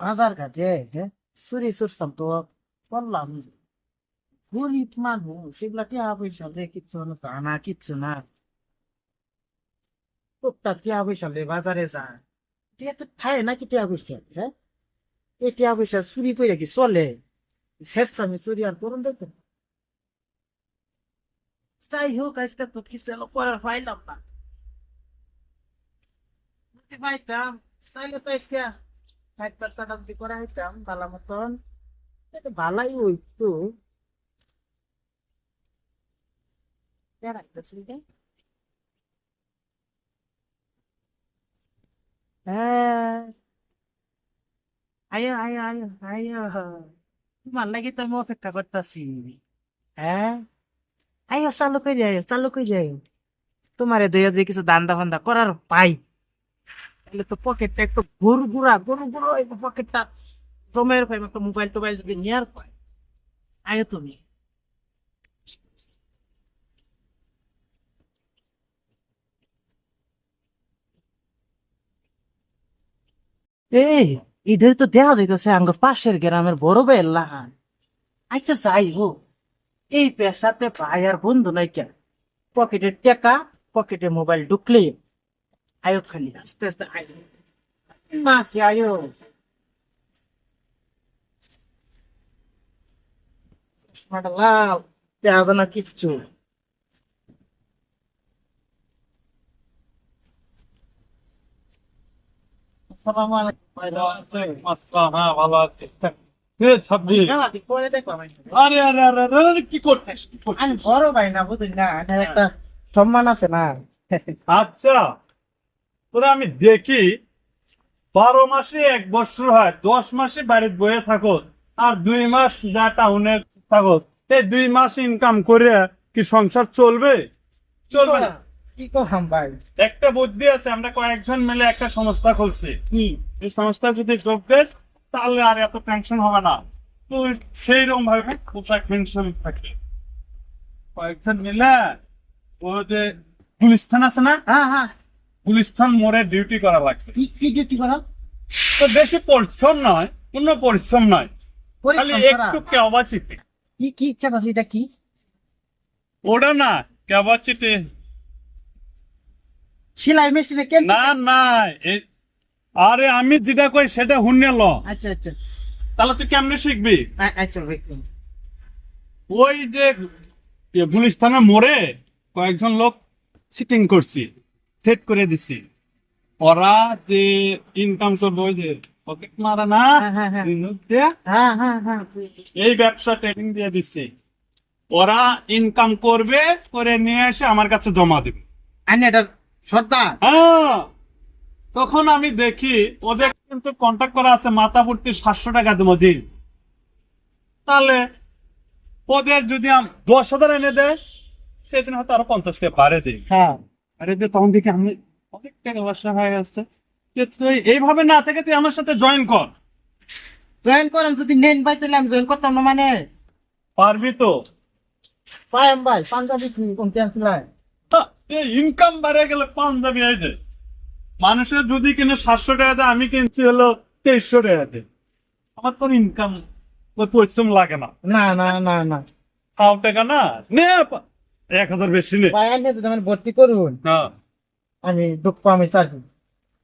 বাজার ঘাটে হ্যাঁ চুরি চুরছাম তো বললাম গরিব মানুষ সেগুলা টিয়া পয়সা লে কিচ্ছু না জানা কিচ্ছু না টুকটাক টিয়া পয়সা লে বাজারে যা টিয়া তো খায় নাকি টিয়া পয়সা হ্যাঁ এই টিয়া পয়সা চুরি করে কি চলে শেষ আমি চুরি আর করুন দেখতে যাই হোক আজকে তো কিছু এলো করার পাইলাম না যদি পাইতাম তাইলে তো আজকে ষাট পাঁচটা যদি করা হইতাম ভালো মতন এটা ভালাই হইতো বেড়াইতেছি রে। হ্যাঁ আয়ো আয়ো আয়ো আয়ো তোমার লাগি তো আমি অপেক্ষা করতেছি হ্যাঁ আয়ো চালু করে যাই তোমারে দুই যে কিছু দান্দা ফান্দা করার পাই তাহলে তো পকেটটা একটু ঘুর ঘুরা পকেটটা জমের পাই একটা মোবাইল টোবাইল যদি নেয়ার পাই আয়ো তুমি এই এদের তো দেখা যাইতেছে আঙ্গ পাশের গ্রামের বড় ভাইয়ের লাহান আচ্ছা যাই হোক এই পেশাতে ভাই আর বন্ধু নাই কেন পকেটে টাকা পকেটে মোবাইল ঢুকলে আয়ো খালি আস্তে আস্তে আয়ো মাসি আয়ো মাটা লাল দেখা না কিচ্ছু আসসালামু আলাইকুম ভাই, ভালো আছেন? আসসালাম, হ্যাঁ ভালো আছি। ছাব্বিশ। গালাটি পরে দেখলাম আমি। আরে আরে আরে আরে আরে, কি করছিস কি করছিস? আমি বড় ভাই না বুঝলি না আমার একটা সম্মান আছে না আচ্ছা, তোরা আমি দেখি 12 মাসে 1 বছর হয়, 10 মাসে বাড়িতে বয়ে থাকো, আর 2 মাস যা টাউনে থাকো, এই 2 মাস ইনকাম করে কি সংসার চলবে? চলবে না। কি করলাম ভাই একটা বুদ্ধি আছে, আমরা কয়েকজন মিলে একটা সংস্থা খুলছি। কি এই সংস্থা যদি যোগ দেস তাহলে আর এত টেনশন হবে না। তুই সেই রকম ভাবে পোশাক মেনশন থাকে কয়েকজন মিলে, ও যে গুলিস্তান আছে না, হ্যাঁ হ্যাঁ গুলিস্তান মোড়ে ডিউটি করা লাগবে। কি কি ডিউটি করা তো বেশি পরিশ্রম নয়, কোনো পরিশ্রম নয়, খালি পরিশ্রম করা একটু ক্যাপাসিটি। কি কি ক্যাপাসিটি এটা কি ওটা না ক্যাপাসিটি, সেলাই মেশিনে কেন না না এই- আরে আমি যেটা কই সেটা হুন্নে ল। আচ্ছা আচ্ছা তাহলে তুই কেমনে শিখবি? আচ্ছা ভাই ওই যে গুলিস্তানের মোড়ে কয়েকজন লোক সিটিং করছি, সেট করে দিছি। ওরা যে ইনকাম করবে ওই যে পকেট মারা না, হ্যাঁ, হ্যাঁ, হ্যাঁ। রিনোট দেয়া, হ্যাঁ হ্যাঁ হ্যাঁ এই ব্যবসা ট্রেনিং দিয়ে দিচ্ছি। ওরা ইনকাম করবে, করে নিয়ে এসে আমার কাছে জমা দেবে। আইন এটা সর্দার হ্যাঁ, তখন আমি দেখি ওদের কিন্তু কন্ট্যাক্ট করা আছে, মাথা প্রতি 700 টাকা দেবো দিন। তাহলে ওদের যদি 10,000 এনে দেয়, সেদিন হয়তো আরো 50 টাকা বাড়ে দিই। হ্যাঁ আরে যে তখন দেখি আমি অনেক টাকা ব্যবসা হয়ে গেছে। যে তুই এইভাবে না থেকে তুই আমার সাথে জয়েন কর। জয়েন করেন যদি নেন ভাই তাহলে আমি জয়েন করতাম না মানে পারবি তো? পাইম ভাই পাঞ্জাবি কি কোনতে আনছিলেন ইনকাম বাড়ে গেলে পাঞ্জাবি এই যে মানুষের যদি কিনে 700 টাকা দেয়, আমি কিনছি হলো 2300 টাকা দেয়। আমার তো ইনকাম পরিশ্রম লাগে না। না না না না খাও টাকা না নে 1000 বেশি নে। ভাই আইনে যদি আমার ভর্তি করুন হ্যাঁ আমি ঢুকবো আমি চাকরি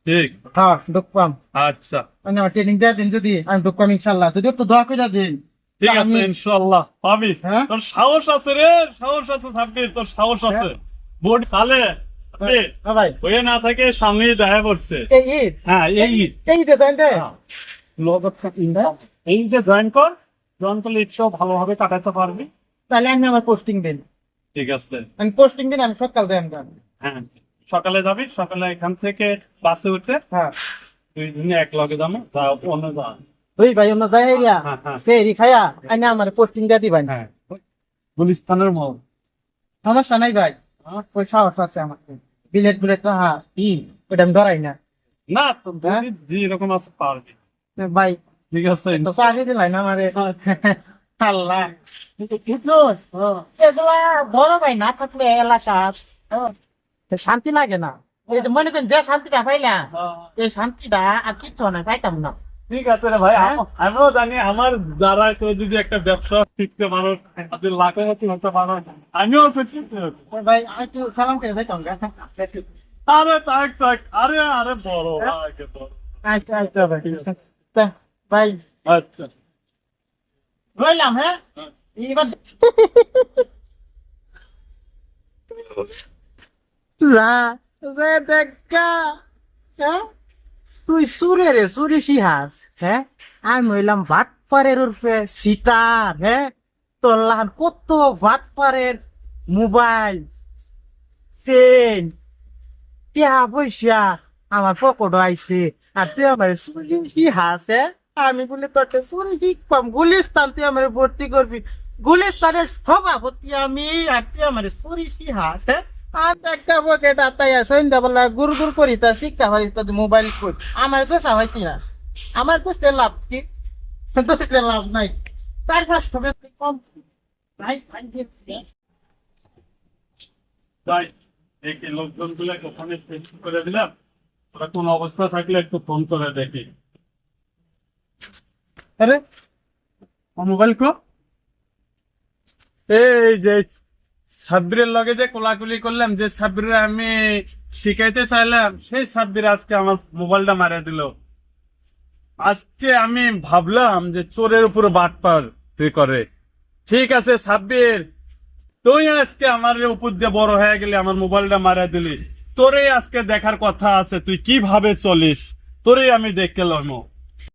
ঠিক হ্যাঁ ঢুকবাম আচ্ছা, মানে আমার ট্রেনিং দিয়ে দিন যদি আমি ঢুকবাম ইনশাল্লাহ যদি একটু দোয়া করে দিন ঠিক আছে, আমি- ইনশাল্লাহ পাবি। হ্যাঁ? তোর সাহস আছে রে, সাহস আছে সাব্বির, তোর সাহস আছে। বোর্ড খালে হ্যাঁ ভাই হয়ে না থাকে, সামনেই দেখা করছে। এই ঈদ হ্যাঁ এই ঈদ। এই যে জয়েন দে হ্যাঁ। এই যে জয়েন কর, জয়েন করলে ঈদটাও ভালোভাবে কাটাতে পারবি। তাহলে আপনি আমার পোস্টিং দিন ঠিক আছে, আমি পোস্টিং দিন আমি সকাল দেন হ্যাঁ সকালে যাবি, সকালে এখান থেকে বাসে উঠে হ্যাঁ 2 জনে এক লগে যাবো, যা অন্য যা। ওই ভাই অন্য যাই এরিয়া হ্যাঁ হ্যাঁ ফেরি খায়া আইনে আমার পোস্টিং দিয়ে দিবেন হ্যাঁ, গুলিস্তানের মোড়। সমস্যা নাই ভাই আমার ওই সাহস আছে আমার বিলেট বুলেট হ্যাঁ ওইটা আমি ডরাই না না তো হ্যাঁ? যেরকম আছে পারবি। ভাই ঠিক আছে, তো চাকরি দিলাই না আমারে আল্লাহ এগুলা বড় ভাই না থাকলে এলাকা শান্তি লাগে না এই যে মনে করেন যে শান্তিটা পাইলাম এই শান্তিটা আর কিচ্ছু না পাইতাম না ঠিক আছে রে ভাই, হ্যাঁ? আমিও জানি আমার দ্বারাই তো যদি একটা ব্যবসা শিখতে পারো, যদি লাখপতি হতে পারো, আমিও তো শিখতে হবে। ভাই আমি একটু সালাম করে যাইতাম গা। আরে থাক থাক, আরে আরে বড় ভাই, বড়। আচ্ছা আচ্ছা ভাই ভাই আচ্ছা। রইলাম, হ্যাঁ এবার যা যা দেখা, হ্যাঁ তুই সুরে রে সুরি সিহাস, হ্যাঁ আমি হইলাম ভাটপারের উর্ফে সিতার, হ্যাঁ তোর লাহান কত ভাটপারের মোবাইল চেন টিয়া পয়সা আমার পকেট আইছে, আর তুই আমার সুরি সিহাস, হ্যাঁ আমি বলে তোকে সুরি শিখবাম গুলিস্তান, তুই আমার ভর্তি করবি গুলিস্তানের সভাপতি আমি, আর তুই আমার সুরি সিহাস, হ্যাঁ আর একটা পকেট আতাই সন্ধ্যাবেলা গুড় গুড় করিস তা শিক্ষা পারিস তা মোবাইল কই, আমার তো সাবাইতি না, আমার তো লাভ কি, তো লাভ নাই, 4-5 টাকা কম ভাই ভাই তাই দেখি লোকজন গুলো ওখানে ফোন করে দিলাম, ওরা কোন অবস্থা থাকলে একটু ফোন করে দেখি। আরে মোবাইল কো, এই যে সাব্বিরের লগে যে কোলাকুলি করলাম, যে সাব্বিরে আমি শিখাইতে চাইলাম, সেই সাব্বির আজকে আমার মোবাইলটা মারিয়ে দিল। আজকে আমি ভাবলাম যে চোরের উপর বাটপার করে। ঠিক আছে সাব্বির, তুই আজকে আমার উপর দিয়ে বড় হয়ে গেলি, আমার মোবাইলটা মারিয়ে দিলি, তোরে আজকে দেখার কথা আছে তুই কিভাবে চলিস, তোরে আমি দেখে লইমো।